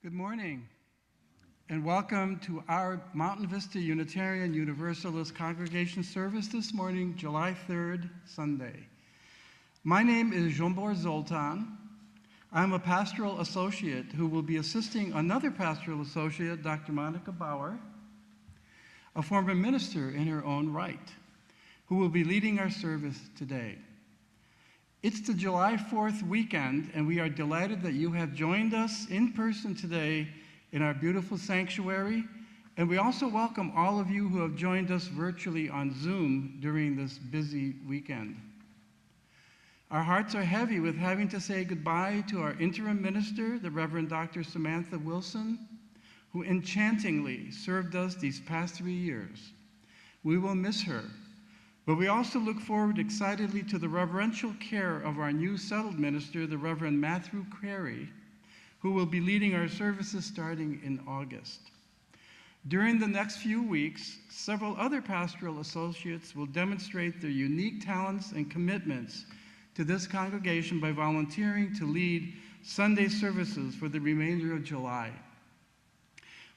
Good morning, and welcome to our Mountain Vista Unitarian Universalist congregation service this morning, July 3rd, Sunday. My name is Jombor Zoltan. I'm a pastoral associate who will be assisting another pastoral associate, Dr. Monica Bauer, a former minister in her own right, who will be leading our service today. It's the July 4th weekend, and we are delighted that you have joined us in person today in our beautiful sanctuary, and we also welcome all of you who have joined us virtually on Zoom during this busy weekend. Our hearts are heavy with having to say goodbye to our interim minister, the Rev Dr Samantha Wilson, who enchantingly served us these past 3 years. We will miss her, but we also look forward excitedly to the reverential care of our new settled minister, the Reverend Matthew Carey, who will be leading our services starting in August. During the next few weeks, several other pastoral associates will demonstrate their unique talents and commitments to this congregation by volunteering to lead Sunday services for the remainder of July.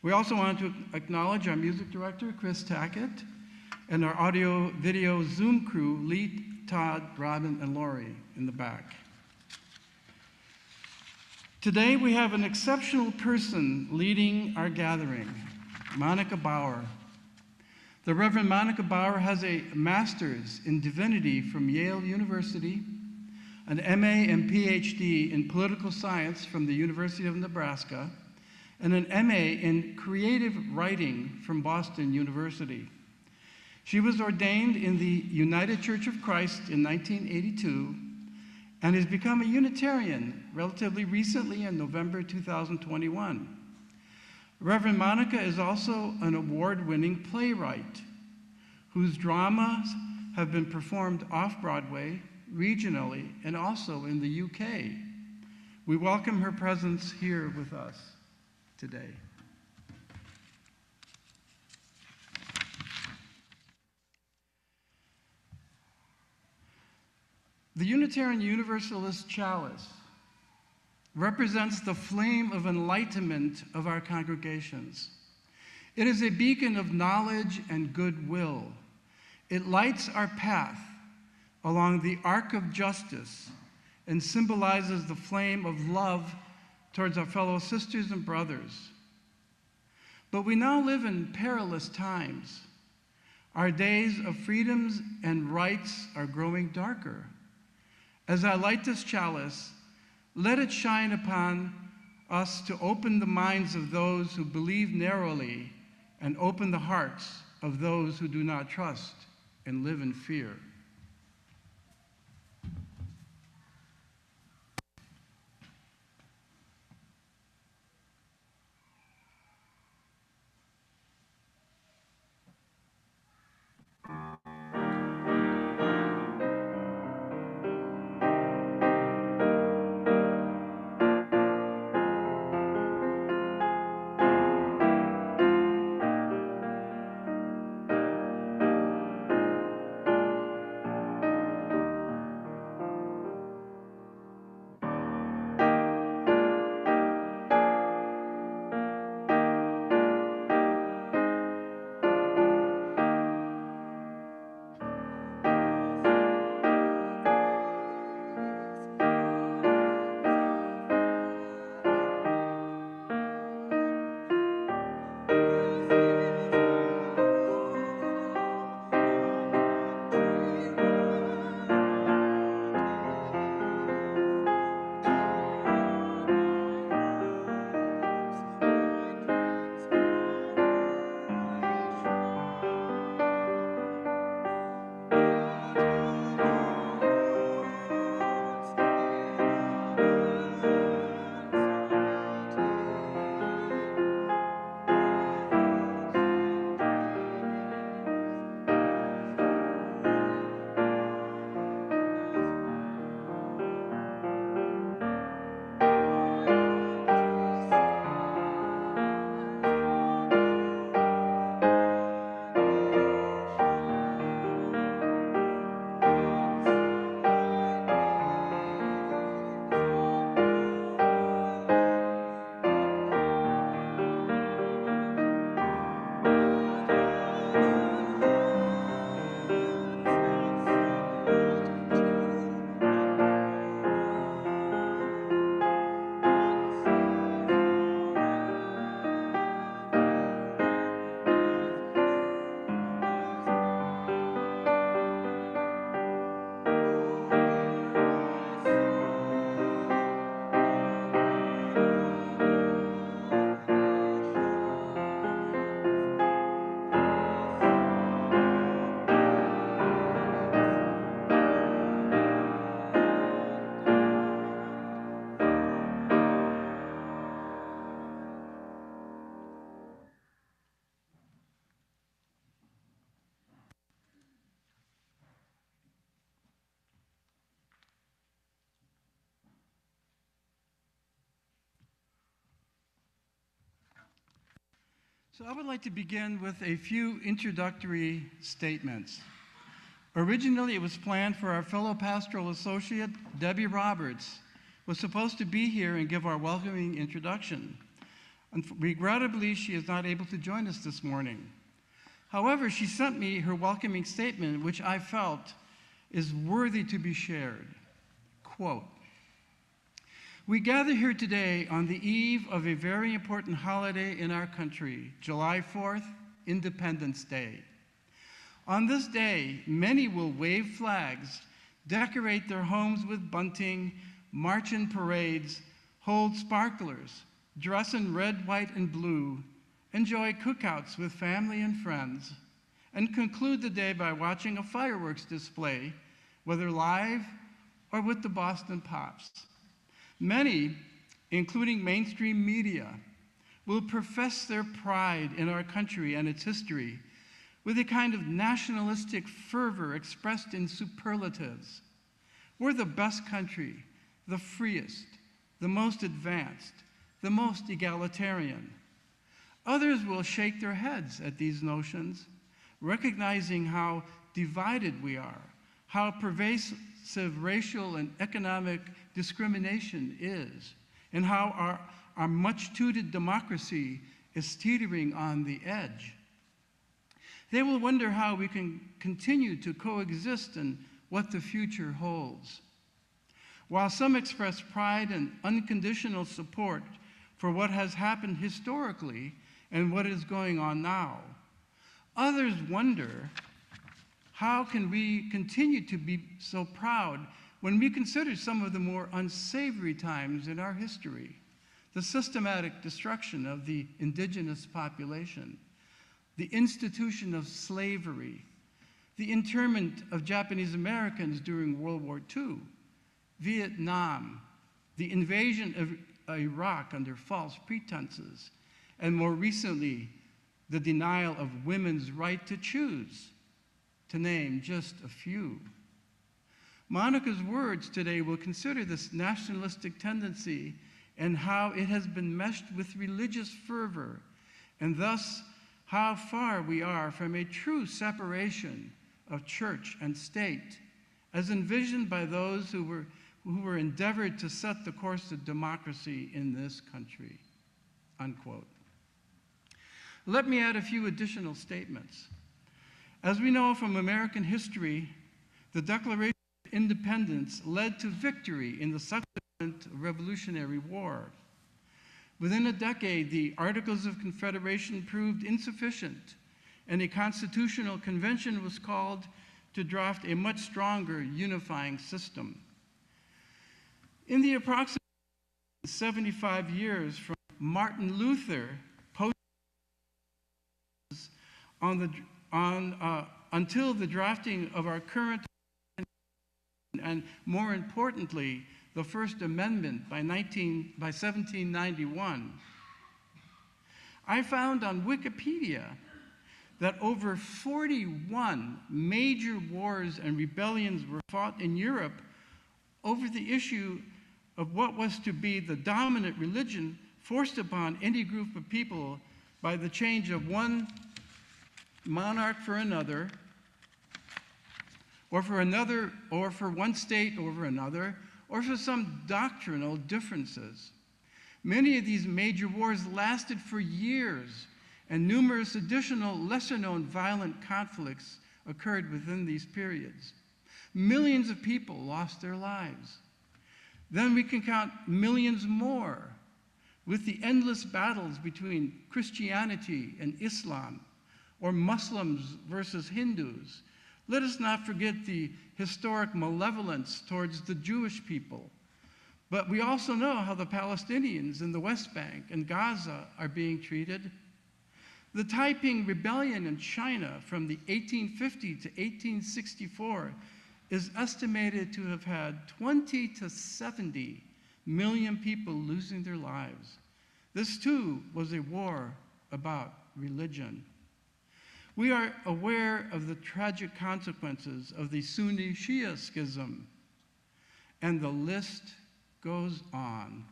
We also want to acknowledge our music director, Chris Tackett, and our audio-video Zoom crew, Lee, Todd, Robin, and Lori in the back. Today we have an exceptional person leading our gathering, Monica Bauer. The Reverend Monica Bauer has a master's in divinity from Yale University, an MA and PhD in political science from the University of Nebraska, and an MA in creative writing from Boston University. She was ordained in the United Church of Christ in 1982 and has become a Unitarian relatively recently in November 2021. Reverend Monica is also an award-winning playwright whose dramas have been performed off-Broadway, regionally, and also in the UK. We welcome her presence here with us today. The Unitarian Universalist chalice represents the flame of enlightenment of our congregations. It is a beacon of knowledge and goodwill. It lights our path along the arc of justice and symbolizes the flame of love towards our fellow sisters and brothers. But we now live in perilous times. Our days of freedoms and rights are growing darker. As I light this chalice, let it shine upon us to open the minds of those who believe narrowly and open the hearts of those who do not trust and live in fear. So I would like to begin with a few introductory statements. Originally, it was planned for our fellow pastoral associate, Debbie Roberts, was supposed to be here and give our welcoming introduction. Regrettably, she is not able to join us this morning. However, she sent me her welcoming statement, which I felt is worthy to be shared. Quote, "We gather here today on the eve of a very important holiday in our country, July 4th, Independence Day. On this day, many will wave flags, decorate their homes with bunting, march in parades, hold sparklers, dress in red, white, and blue, enjoy cookouts with family and friends, and conclude the day by watching a fireworks display, whether live or with the Boston Pops. Many, including mainstream media, will profess their pride in our country and its history with a kind of nationalistic fervor expressed in superlatives. We're the best country, the freest, the most advanced, the most egalitarian. Others will shake their heads at these notions, recognizing how divided we are, how pervasive racial and economic discrimination is, and how our much-touted democracy is teetering on the edge. They will wonder how we can continue to coexist and what the future holds. While some express pride and unconditional support for what has happened historically and what is going on now, others wonder, how can we continue to be so proud when we consider some of the more unsavory times in our history? The systematic destruction of the indigenous population, the institution of slavery, the internment of Japanese Americans during World War II, Vietnam, the invasion of Iraq under false pretenses, and more recently, the denial of women's right to choose, to name just a few. Monica's words today will consider this nationalistic tendency and how it has been meshed with religious fervor, and thus how far we are from a true separation of church and state, as envisioned by those who were endeavored to set the course of democracy in this country," unquote. Let me add a few additional statements. As we know from American history, the Declaration of Independence led to victory in the subsequent Revolutionary War. Within a decade, the Articles of Confederation proved insufficient, and a constitutional convention was called to draft a much stronger unifying system. In the approximately 75 years from Martin Luther until the drafting of our current, and more importantly, the First Amendment by 1791, I found on Wikipedia that over 41 major wars and rebellions were fought in Europe over the issue of what was to be the dominant religion forced upon any group of people by the change of one monarch for another, or for one state over another, or for some doctrinal differences. Many of these major wars lasted for years, and numerous additional lesser-known violent conflicts occurred within these periods. Millions of people lost their lives. Then we can count millions more with the endless battles between Christianity and Islam, or Muslims versus Hindus. Let us not forget the historic malevolence towards the Jewish people. But we also know how the Palestinians in the West Bank and Gaza are being treated. The Taiping Rebellion in China from the 1850 to 1864 is estimated to have had 20 to 70 million people losing their lives. This too was a war about religion. We are aware of the tragic consequences of the Sunni-Shia schism, and the list goes on.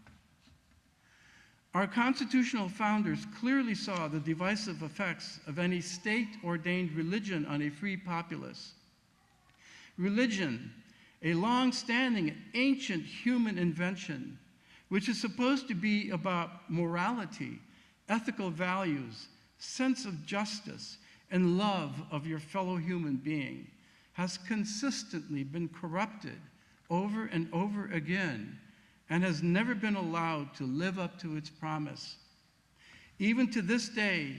Our constitutional founders clearly saw the divisive effects of any state-ordained religion on a free populace. Religion, a long-standing, ancient human invention, which is supposed to be about morality, ethical values, sense of justice, and love of your fellow human being, has consistently been corrupted over and over again and has never been allowed to live up to its promise. Even to this day,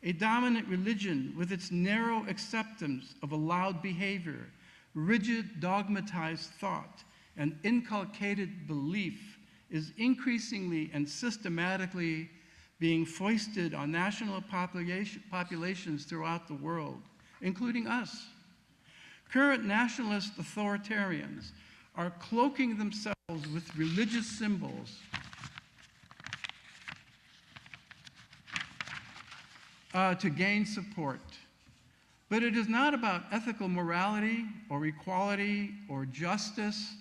a dominant religion with its narrow acceptance of allowed behavior, rigid dogmatized thought, and inculcated belief is increasingly and systematically being foisted on national populations throughout the world, including us. Current nationalist authoritarians are cloaking themselves with religious symbols to gain support. But it is not about ethical morality or equality or justice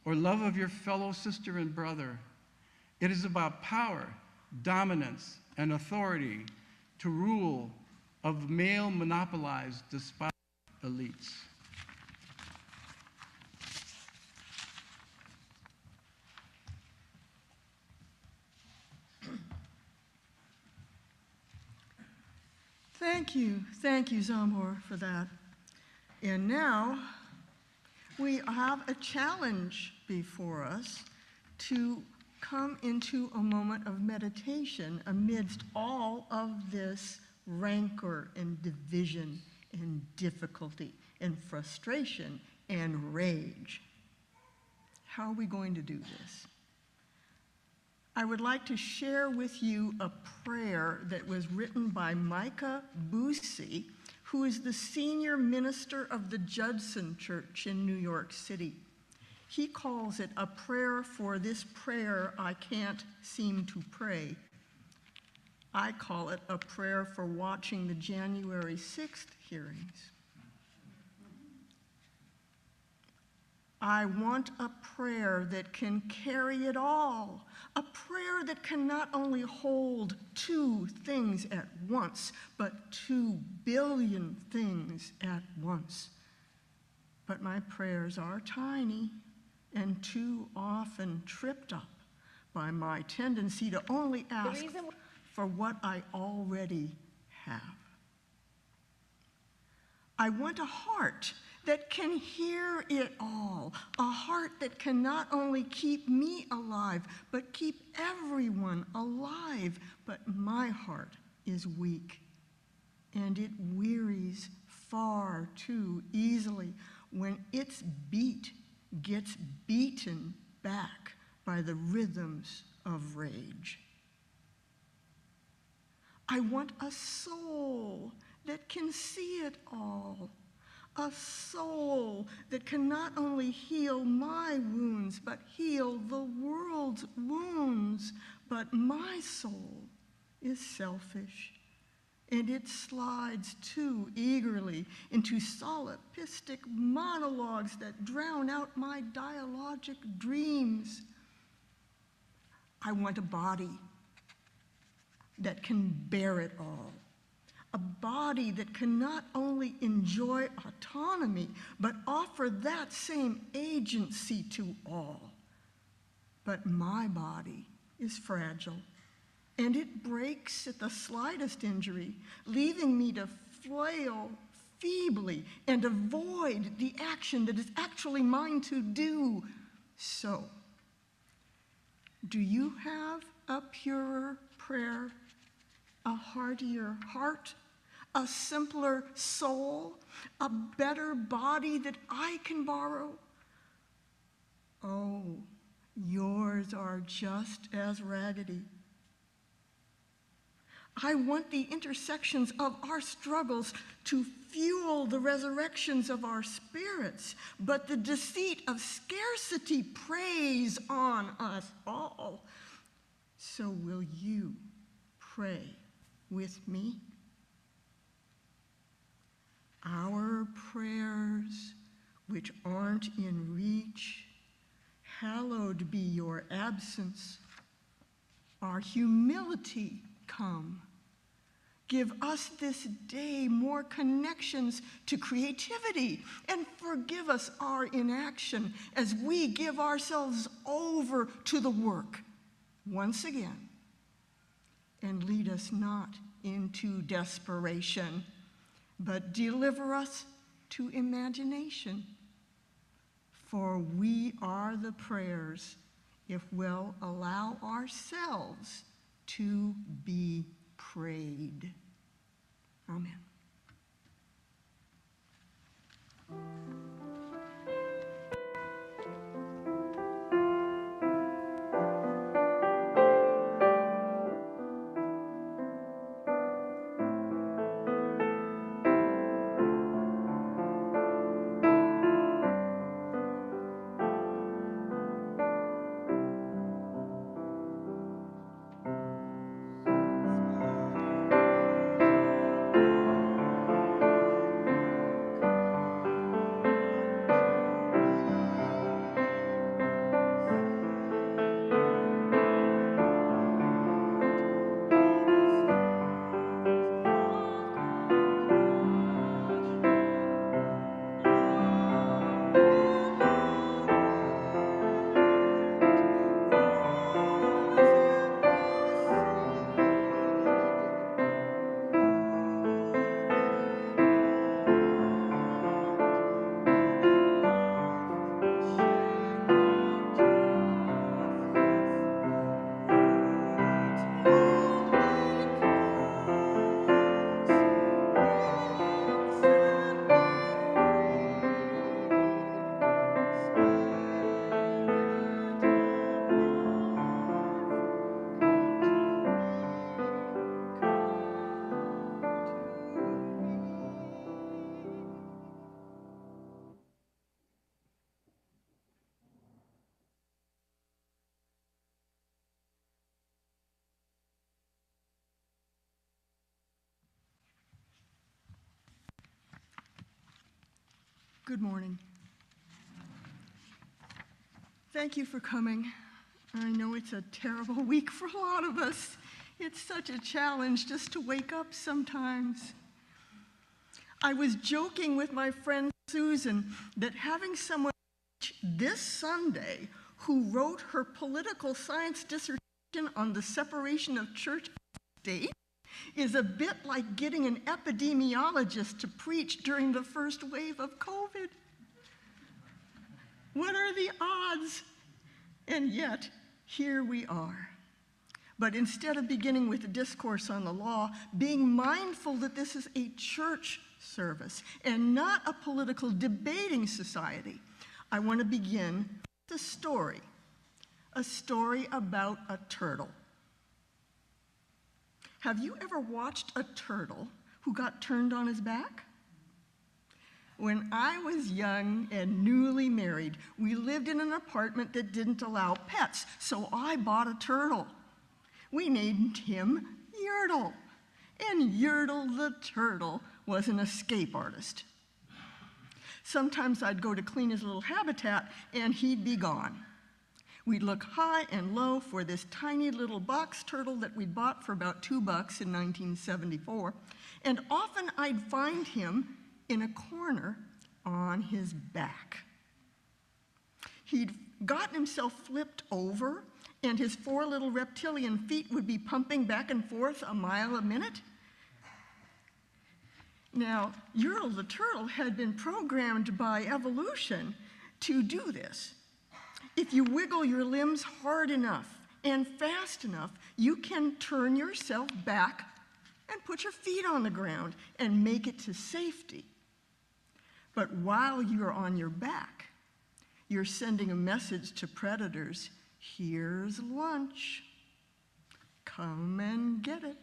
or love of your fellow sister and brother. It is about power, dominance, and authority to rule of male monopolized despotic elites. Thank you, Zambor, for that. And now we have a challenge before us to come into a moment of meditation amidst all of this rancor and division and difficulty and frustration and rage. How are we going to do this? I would like to share with you a prayer that was written by Micah Busey, who is the senior minister of the Judson Church in New York City. He calls it a prayer for this prayer I can't seem to pray. I call it a prayer for watching the January 6th hearings. I want a prayer that can carry it all, a prayer that can not only hold two things at once, but 2 billion things at once. But my prayers are tiny and too often tripped up by my tendency to only ask for what I already have. I want a heart that can hear it all, a heart that can not only keep me alive, but keep everyone alive. But my heart is weak, and it wearies far too easily when its beat gets beaten back by the rhythms of rage. I want a soul that can see it all, a soul that can not only heal my wounds, but heal the world's wounds. But my soul is selfish, and it slides too eagerly into solipsistic monologues that drown out my dialogic dreams. I want a body that can bear it all, a body that can not only enjoy autonomy, but offer that same agency to all. But my body is fragile, and it breaks at the slightest injury, leaving me to flail feebly and avoid the action that is actually mine to do. So, do you have a purer prayer, a heartier heart, a simpler soul, a better body that I can borrow? Oh, yours are just as raggedy. I want the intersections of our struggles to fuel the resurrections of our spirits, but the deceit of scarcity preys on us all. So will you pray with me? Our prayers, which aren't in reach, hallowed be your absence. our humility come. Give us this day more connections to creativity, and forgive us our inaction as we give ourselves over to the work once again. And lead us not into desperation, but deliver us to imagination. For we are the prayers, if we'll allow ourselves to be prayed. Amen. Good morning. Thank you for coming. I know it's a terrible week for a lot of us. It's such a challenge just to wake up sometimes. I was joking with my friend Susan that having someone this Sunday who wrote her political science dissertation on the separation of church and state is a bit like getting an epidemiologist to preach during the first wave of COVID. What are the odds? And yet, here we are. But instead of beginning with a discourse on the law, being mindful that this is a church service and not a political debating society, I want to begin with a story about a turtle. Have you ever watched a turtle who got turned on his back? When I was young and newly married, we lived in an apartment that didn't allow pets, so I bought a turtle. We named him Yertle, and Yertle the turtle was an escape artist. Sometimes I'd go to clean his little habitat, and he'd be gone. We'd look high and low for this tiny little box turtle that we'd bought for about $2 in 1974, and often I'd find him in a corner on his back. He'd gotten himself flipped over, and his 4 little reptilian feet would be pumping back and forth a mile a minute. Now, Yertle the turtle had been programmed by evolution to do this. If you wiggle your limbs hard enough and fast enough, you can turn yourself back and put your feet on the ground and make it to safety. But while you're on your back, you're sending a message to predators: here's lunch. Come and get it.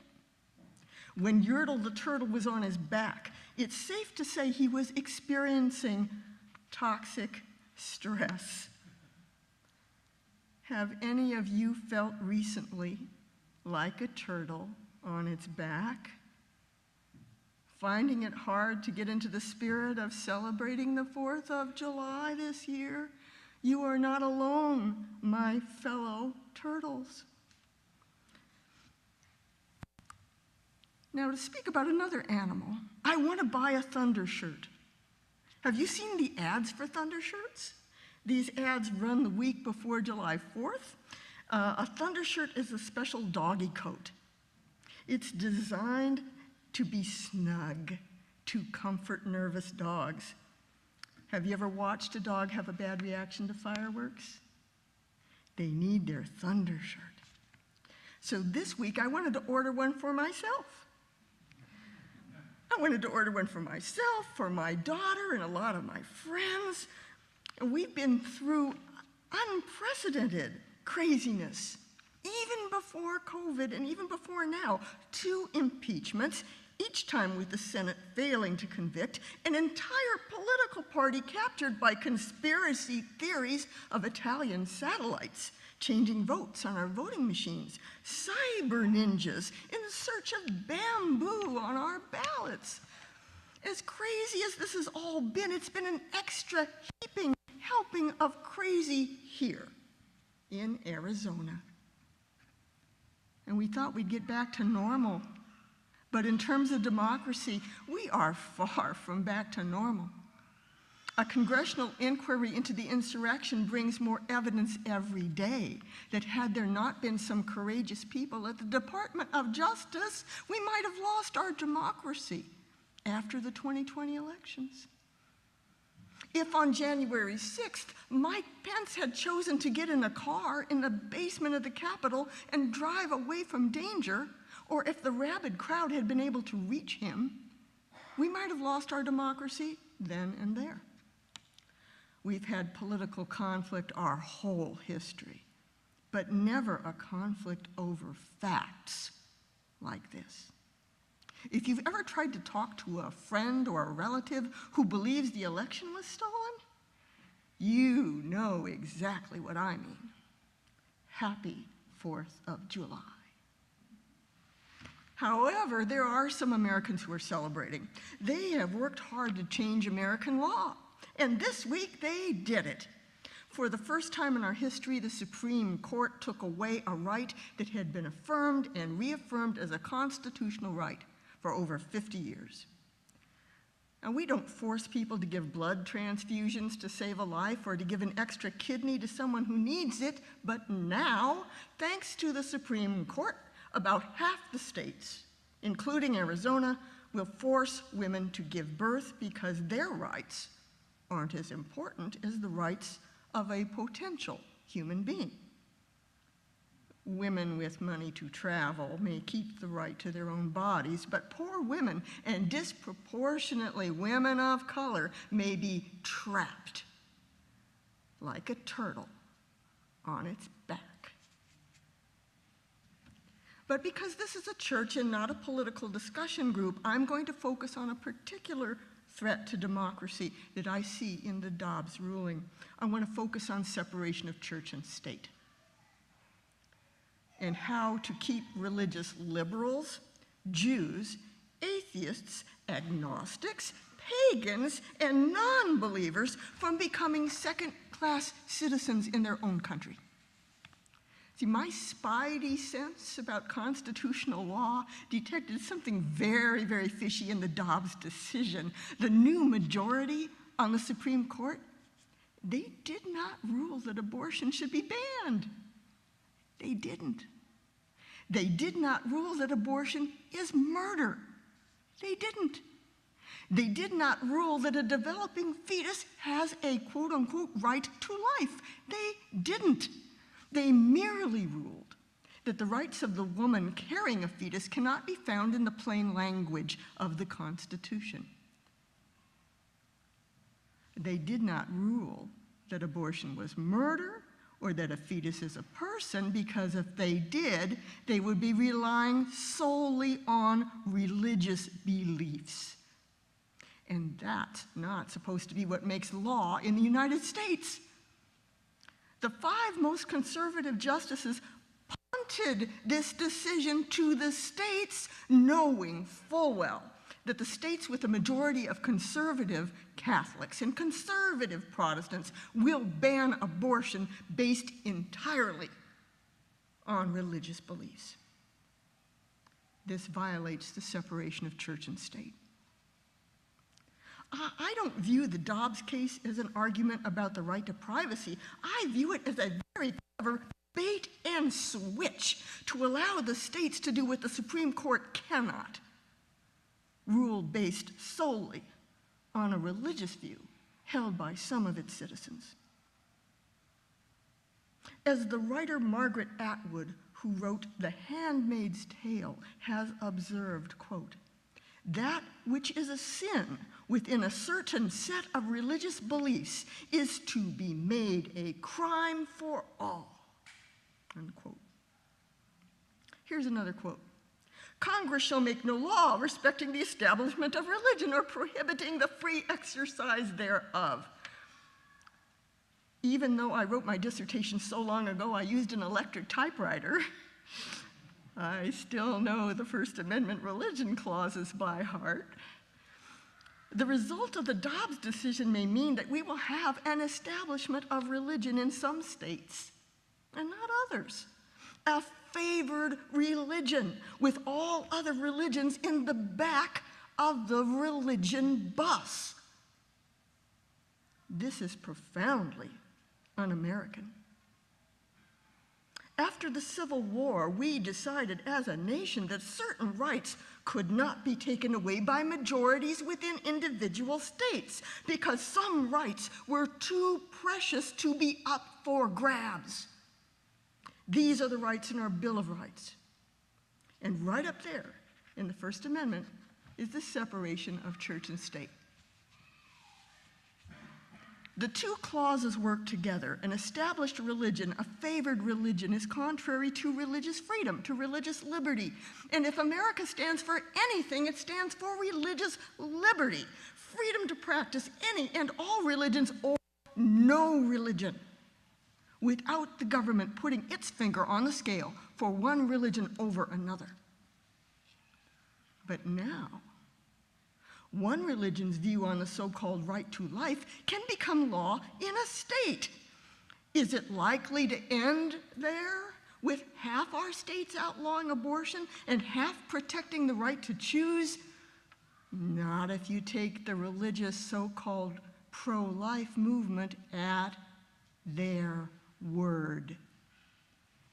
When Yertle the turtle was on his back, it's safe to say he was experiencing toxic stress. Have any of you felt recently like a turtle on its back? Finding it hard to get into the spirit of celebrating the 4th of July this year? You are not alone, my fellow turtles. Now, to speak about another animal, I want to buy a thunder shirt. Have you seen the ads for thunder shirts? These ads run the week before July 4th. A thunder shirt is a special doggy coat. It's designed to be snug, to comfort nervous dogs. Have you ever watched a dog have a bad reaction to fireworks? They need their thunder shirt. So this week, I wanted to order one for myself. I wanted to order one for myself, for my daughter, and a lot of my friends. And we've been through unprecedented craziness, even before COVID and even before now. 2 impeachments, each time with the Senate failing to convict, an entire political party captured by conspiracy theories of Italian satellites, changing votes on our voting machines, cyber ninjas in search of bamboo on our ballots. As crazy as this has all been, it's been an extra heaping helping of crazy here in Arizona. And we thought we'd get back to normal. But in terms of democracy, we are far from back to normal. A congressional inquiry into the insurrection brings more evidence every day that had there not been some courageous people at the Department of Justice, we might have lost our democracy after the 2020 elections. If on January 6th, Mike Pence had chosen to get in a car in the basement of the Capitol and drive away from danger, or if the rabid crowd had been able to reach him, we might have lost our democracy then and there. We've had political conflict our whole history, but never a conflict over facts like this. If you've ever tried to talk to a friend or a relative who believes the election was stolen, you know exactly what I mean. Happy 4th of July. However, there are some Americans who are celebrating. They have worked hard to change American law, and this week they did it. For the first time in our history, the Supreme Court took away a right that had been affirmed and reaffirmed as a constitutional right for over 50 years. And we don't force people to give blood transfusions to save a life or to give an extra kidney to someone who needs it, but now, thanks to the Supreme Court, about half the states, including Arizona, will force women to give birth because their rights aren't as important as the rights of a potential human being. Women with money to travel may keep the right to their own bodies, but poor women, and disproportionately women of color, may be trapped like a turtle on its back. But because this is a church and not a political discussion group, I'm going to focus on a particular threat to democracy that I see in the Dobbs ruling. I want to focus on separation of church and state, and how to keep religious liberals, Jews, atheists, agnostics, pagans, and non-believers from becoming second-class citizens in their own country. See, my spidey sense about constitutional law detected something very, very fishy in the Dobbs decision. The new majority on the Supreme Court, they did not rule that abortion should be banned. They didn't. They did not rule that abortion is murder. They didn't. They did not rule that a developing fetus has a quote-unquote right to life. They didn't. They merely ruled that the rights of the woman carrying a fetus cannot be found in the plain language of the Constitution. They did not rule that abortion was murder or that a fetus is a person, because if they did, they would be relying solely on religious beliefs. And that's not supposed to be what makes law in the United States. The 5 most conservative justices punted this decision to the states, knowing full well that the states with a majority of conservative Catholics and conservative Protestants will ban abortion based entirely on religious beliefs. This violates the separation of church and state. I don't view the Dobbs case as an argument about the right to privacy. I view it as a very clever bait and switch to allow the states to do what the Supreme Court cannot, rule based solely on a religious view held by some of its citizens. As the writer Margaret Atwood, who wrote The Handmaid's Tale, has observed, quote, "That which is a sin within a certain set of religious beliefs is to be made a crime for all," unquote. Here's another quote. "Congress shall make no law respecting the establishment of religion or prohibiting the free exercise thereof." Even though I wrote my dissertation so long ago I used an electric typewriter, I still know the First Amendment religion clauses by heart. The result of the Dobbs decision may mean that we will have an establishment of religion in some states and not others. A favored religion with all other religions in the back of the religion bus. This is profoundly un-American. After the Civil War, we decided as a nation that certain rights could not be taken away by majorities within individual states because some rights were too precious to be up for grabs. These are the rights in our Bill of Rights. And right up there in the First Amendment is the separation of church and state. The two clauses work together. An established religion, a favored religion, is contrary to religious freedom, to religious liberty. And if America stands for anything, it stands for religious liberty, freedom to practice any and all religions or no religion, without the government putting its finger on the scale for one religion over another. But now, one religion's view on the so-called right to life can become law in a state. Is it likely to end there, with half our states outlawing abortion and half protecting the right to choose? Not if you take the religious so-called pro-life movement at their word.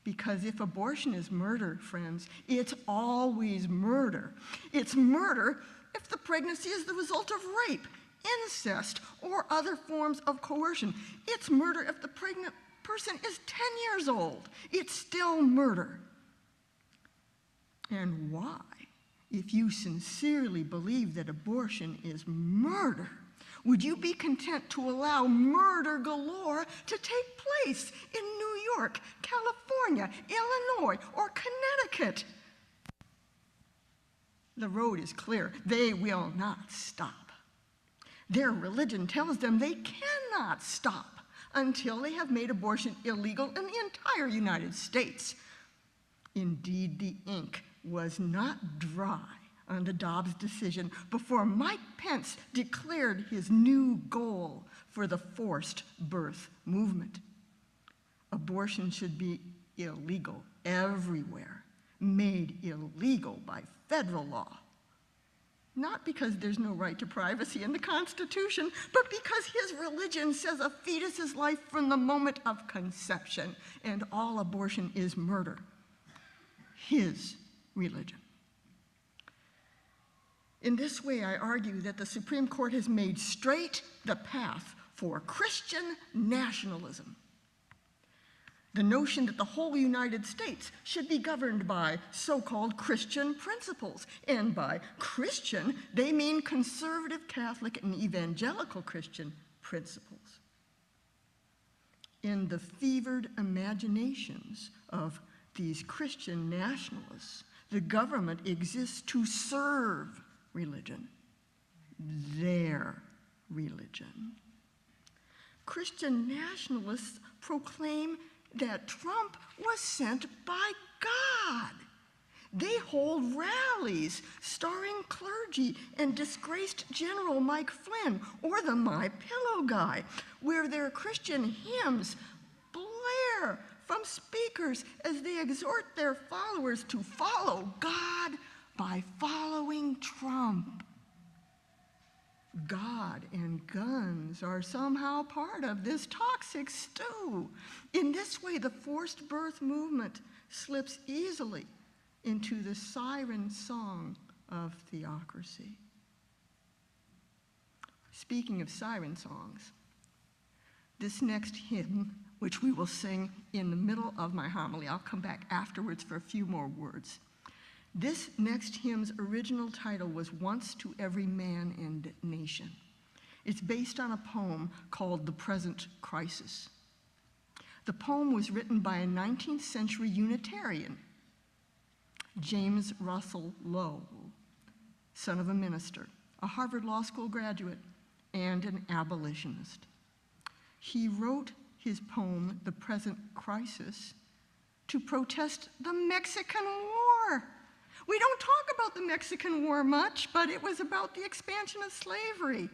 Because if abortion is murder, friends, it's always murder. It's murder if the pregnancy is the result of rape, incest, or other forms of coercion. It's murder if the pregnant person is 10 years old. It's still murder. And why, if you sincerely believe that abortion is murder, would you be content to allow murder galore to take place in New York, California, Illinois, or Connecticut? The road is clear. They will not stop. Their religion tells them they cannot stop until they have made abortion illegal in the entire United States. Indeed, the ink was not dry on the Dobbs decision before Mike Pence declared his new goal for the forced birth movement. Abortion should be illegal everywhere, made illegal by federal law. Not because there's no right to privacy in the Constitution, but because his religion says a fetus is life from the moment of conception, and all abortion is murder. His religion. In this way, I argue that the Supreme Court has made straight the path for Christian nationalism. The notion that the whole United States should be governed by so-called Christian principles. And by Christian, they mean conservative Catholic and evangelical Christian principles. In the fevered imaginations of these Christian nationalists, the government exists to serve religion, their religion. Christian nationalists proclaim that Trump was sent by God. They hold rallies starring clergy and disgraced General Mike Flynn or the My Pillow guy, where their Christian hymns blare from speakers as they exhort their followers to follow God by following Trump. God and guns are somehow part of this toxic stew. In this way, the forced birth movement slips easily into the siren song of theocracy. Speaking of siren songs, this next hymn, which we will sing in the middle of my homily, I'll come back afterwards for a few more words. This next hymn's original title was Once to Every Man and Nation. It's based on a poem called The Present Crisis. The poem was written by a 19th century Unitarian, James Russell Lowell, son of a minister, a Harvard Law School graduate, and an abolitionist. He wrote his poem, The Present Crisis, to protest the Mexican War. We don't talk about the Mexican War much, but it was about the expansion of slavery.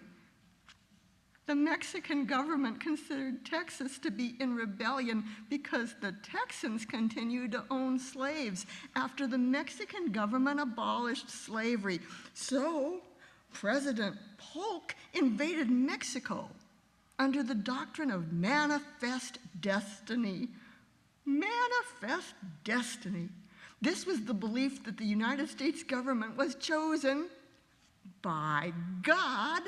The Mexican government considered Texas to be in rebellion because the Texans continued to own slaves after the Mexican government abolished slavery. So President Polk invaded Mexico under the doctrine of manifest destiny. Manifest destiny. This was the belief that the United States government was chosen by God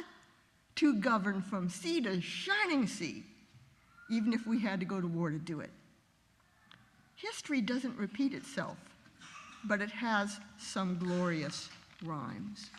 to govern from sea to shining sea, even if we had to go to war to do it. History doesn't repeat itself, but it has some glorious rhymes.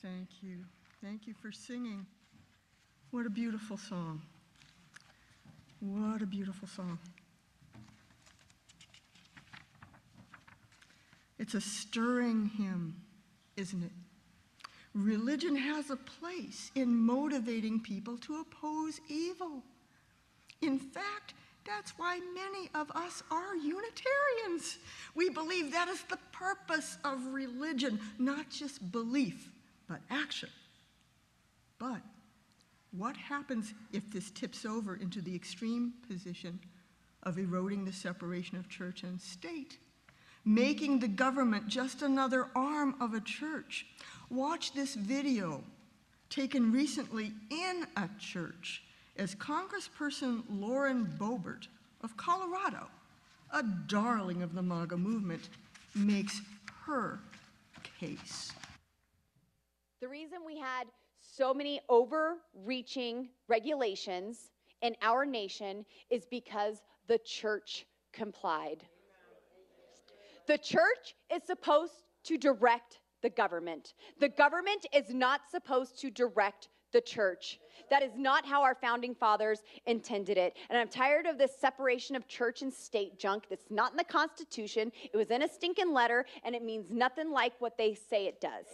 Thank you. Thank you for singing. What a beautiful song. What a beautiful song. It's a stirring hymn, isn't it? Religion has a place in motivating people to oppose evil. In fact, that's why many of us are Unitarians. We believe that is the purpose of religion, not just belief, but action. But what happens if this tips over into the extreme position of eroding the separation of church and state, making the government just another arm of a church? Watch this video taken recently in a church as Congressperson Lauren Boebert of Colorado, a darling of the MAGA movement, makes her case. The reason we had so many overreaching regulations in our nation is because the church complied. The church is supposed to direct the government. The government is not supposed to direct the church. That is not how our founding fathers intended it. And I'm tired of this separation of church and state junk that's not in the Constitution. It was in a stinking letter, and it means nothing like what they say it does.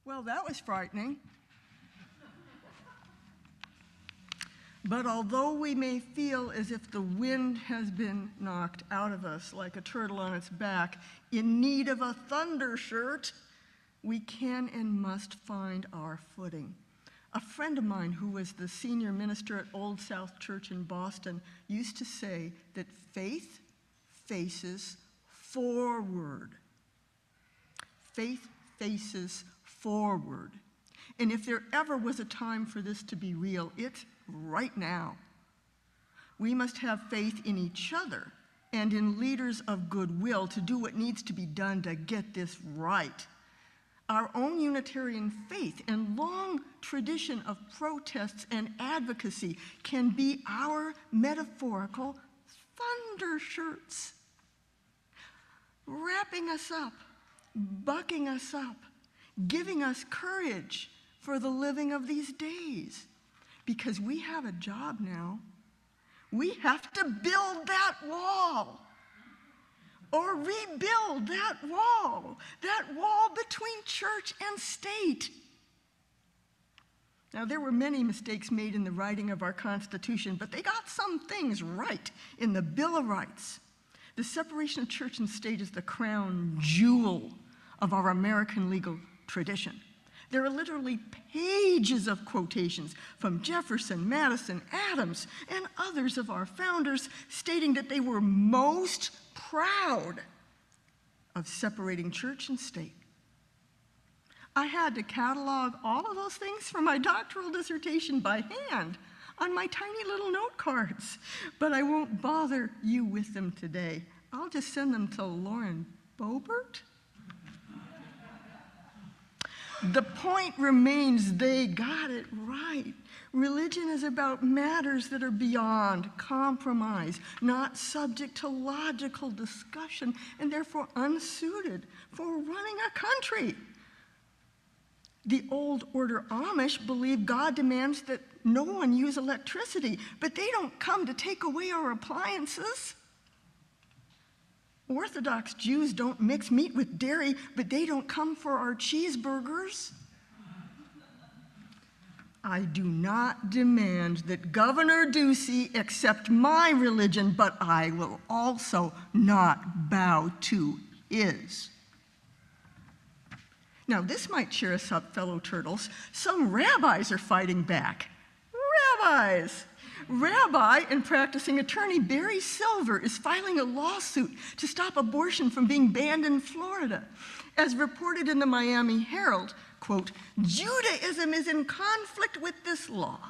Well, that was frightening. But although we may feel as if the wind has been knocked out of us like a turtle on its back, in need of a thunder shirt, we can and must find our footing. A friend of mine who was the senior minister at Old South Church in Boston used to say that faith faces forward. Faith faces forward. And if there ever was a time for this to be real, it's right now. We must have faith in each other and in leaders of goodwill to do what needs to be done to get this right. Our own Unitarian faith and long tradition of protests and advocacy can be our metaphorical thunder shirts, wrapping us up, bucking us up, giving us courage for the living of these days. Because we have a job now. We have to build that wall or rebuild that wall between church and state. Now, there were many mistakes made in the writing of our Constitution, but they got some things right in the Bill of Rights. The separation of church and state is the crown jewel of our American legal tradition. There are literally pages of quotations from Jefferson, Madison, Adams, and others of our founders stating that they were most proud of separating church and state. I had to catalog all of those things for my doctoral dissertation by hand on my tiny little note cards, but I won't bother you with them today. I'll just send them to Lauren Boebert. The point remains they got it right. Religion is about matters that are beyond compromise, not subject to logical discussion, and therefore unsuited for running a country. The old order Amish believe God demands that no one use electricity, but they don't come to take away our appliances. Orthodox Jews don't mix meat with dairy, but they don't come for our cheeseburgers. I do not demand that Governor Ducey accept my religion, but I will also not bow to his. Now, this might cheer us up, fellow turtles. Some rabbis are fighting back. Rabbis! Rabbi and practicing attorney Barry Silver is filing a lawsuit to stop abortion from being banned in Florida. As reported in the Miami Herald, quote, Judaism is in conflict with this law.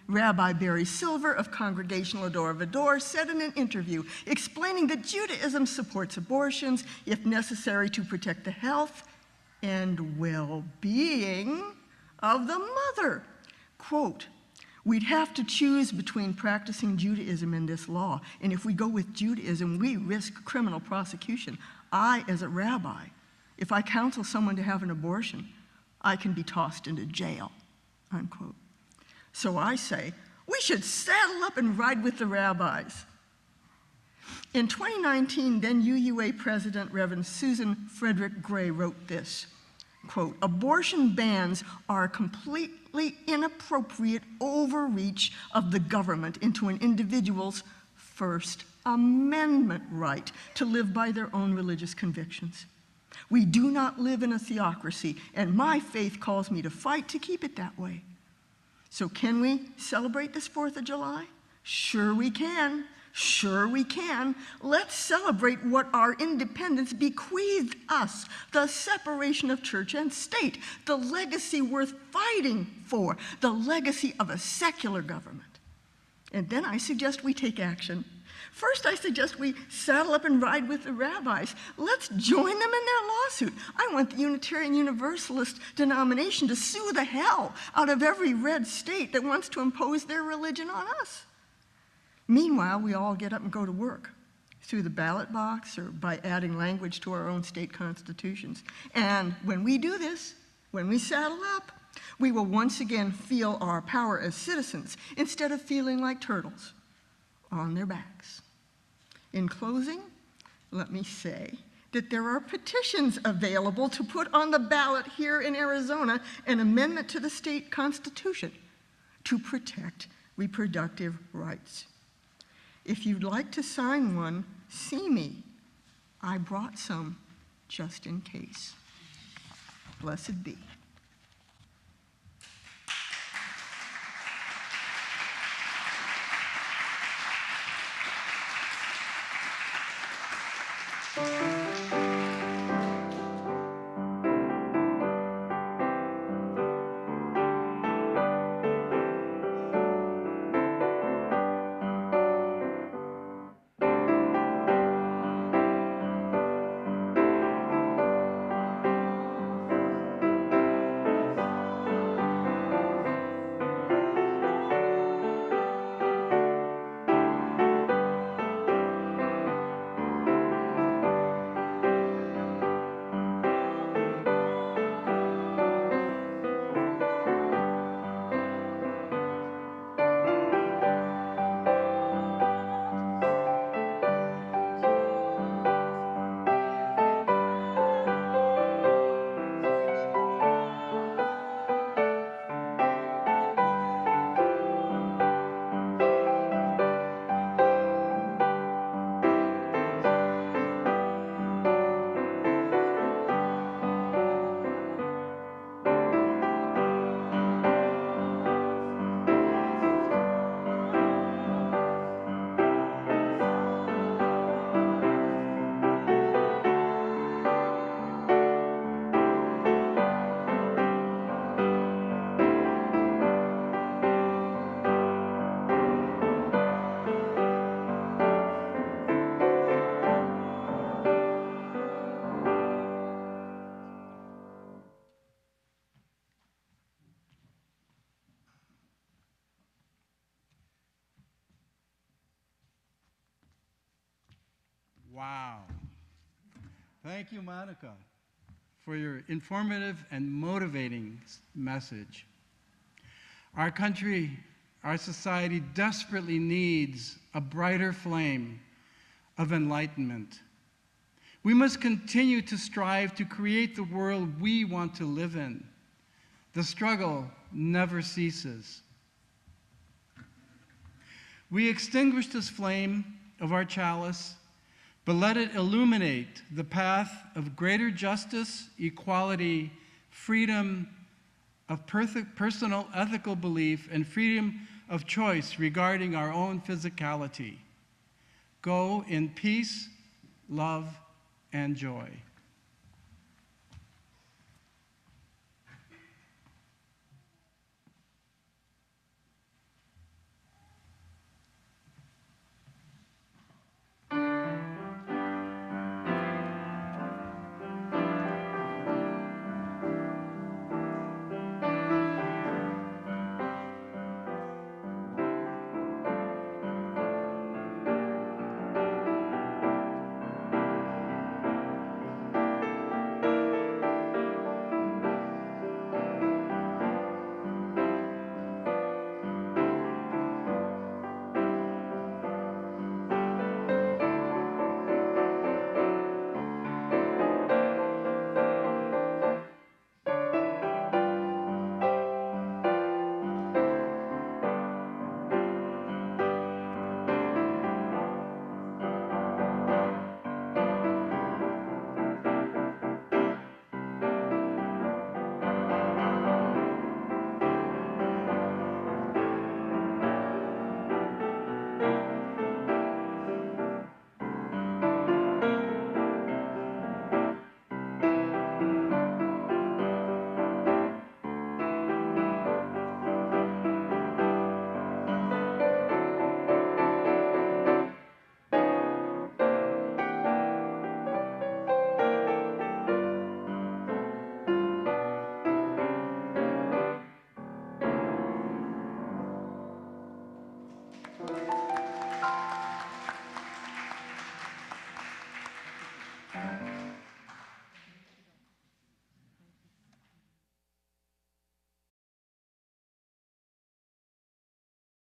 Rabbi Barry Silver of Congregational Ador Vador said in an interview explaining that Judaism supports abortions if necessary to protect the health and well-being of the mother. Quote, we'd have to choose between practicing Judaism and this law, and if we go with Judaism, we risk criminal prosecution. I, as a rabbi, if I counsel someone to have an abortion, I can be tossed into jail, unquote. So I say, we should saddle up and ride with the rabbis. In 2019, then UUA President Reverend Susan Frederick Gray wrote this, quote, abortion bans are a completely inappropriate overreach of the government into an individual's First Amendment right to live by their own religious convictions. We do not live in a theocracy, and my faith calls me to fight to keep it that way. So can we celebrate this 4th of July? Sure we can. Sure we can. Let's celebrate what our independence bequeathed us, the separation of church and state, the legacy worth fighting for, the legacy of a secular government. And then I suggest we take action. First, I suggest we saddle up and ride with the rabbis. Let's join them in their lawsuit. I want the Unitarian Universalist denomination to sue the hell out of every red state that wants to impose their religion on us. Meanwhile, we all get up and go to work through the ballot box or by adding language to our own state constitutions. And when we do this, when we saddle up, we will once again feel our power as citizens instead of feeling like turtles on their backs. In closing, let me say that there are petitions available to put on the ballot here in Arizona an amendment to the state constitution to protect reproductive rights. If you'd like to sign one, see me. I brought some just in case. Blessed be. Wow. Thank you, Monica, for your informative and motivating message. Our country, our society desperately needs a brighter flame of enlightenment. We must continue to strive to create the world we want to live in. The struggle never ceases. We extinguish this flame of our chalice, but let it illuminate the path of greater justice, equality, freedom of personal ethical belief, and freedom of choice regarding our own physicality. Go in peace, love, and joy.